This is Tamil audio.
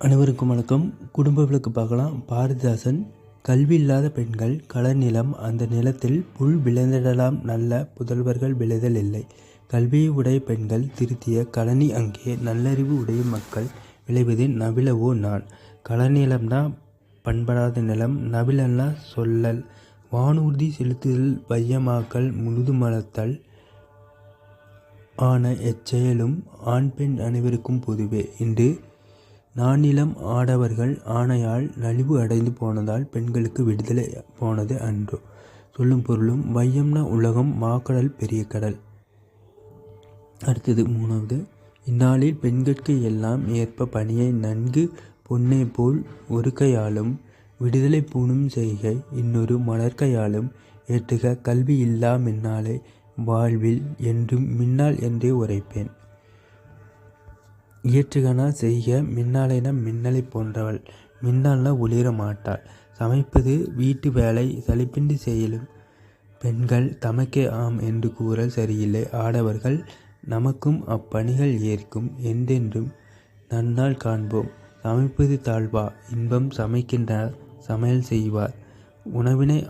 அனைவருக்கும் வணக்கம். குடும்ப விளக்கு பார்க்கலாம். பாரதிதாசன். கல்வி இல்லாத பெண்கள் களர் நிலம், அந்த நிலத்தில் புல் விளைந்திடலாம், நல்ல புதல்வர்கள் விளைதல் இல்லை. கல்வியை உடைய பெண்கள் திருத்திய கழனி அங்கே, நல்லறிவு உடைய மக்கள் விளைவது நவிலவோ நான். களர் நிலம்னா பண்படாத நிலம், நவிலன்னா சொல்லல். வானூர்தி செலுத்துதல், வையமாக்கல், முழுதுமலத்தல் ஆன எச்செயலும் ஆண் பெண் அனைவருக்கும் பொதுவே. இன்று நானிலம் ஆடவர்கள் ஆணையால் நலிவு அடைந்து போனதால் பெண்களுக்கு விடுதலை போனது அன்றோ. சொல்லும் பொருளும் வையம்னா உலகம், மாக்கடல் பெரிய கடல். அடுத்தது 3வது. இந்நாளில் பெண்கட்கு எல்லாம் ஏற்ப பணியை நன்கு பொன்னே போல் ஒரு கையாலும் விடுதலை பூணும் செய்கை இன்னொரு மலர்கையாலும் ஏற்றுக கல்வி இல்லா மின்னாளை வாழ்வில் என்றும் மின்னாள் என்றே உரைப்பேன். இயற்றுகனா செய்க, மின்னாளைனா மின்னலை போன்றவள், மின்னாள்னா ஒளிர மாட்டாள். சமைப்பது வீட்டு வேலை சலிப்பின்றி செய்யலும் பெண்கள் தமக்கே ஆம் என்று கூறல் சரியில்லை. ஆடவர்கள் நமக்கும் அப்பணிகள் ஏற்கும் என்றென்றும் நன்னாள் காண்போம். சமைப்பது தாழ்வா, இன்பம் சமைக்கின்றார் சமையல் செய்வார், உணவினை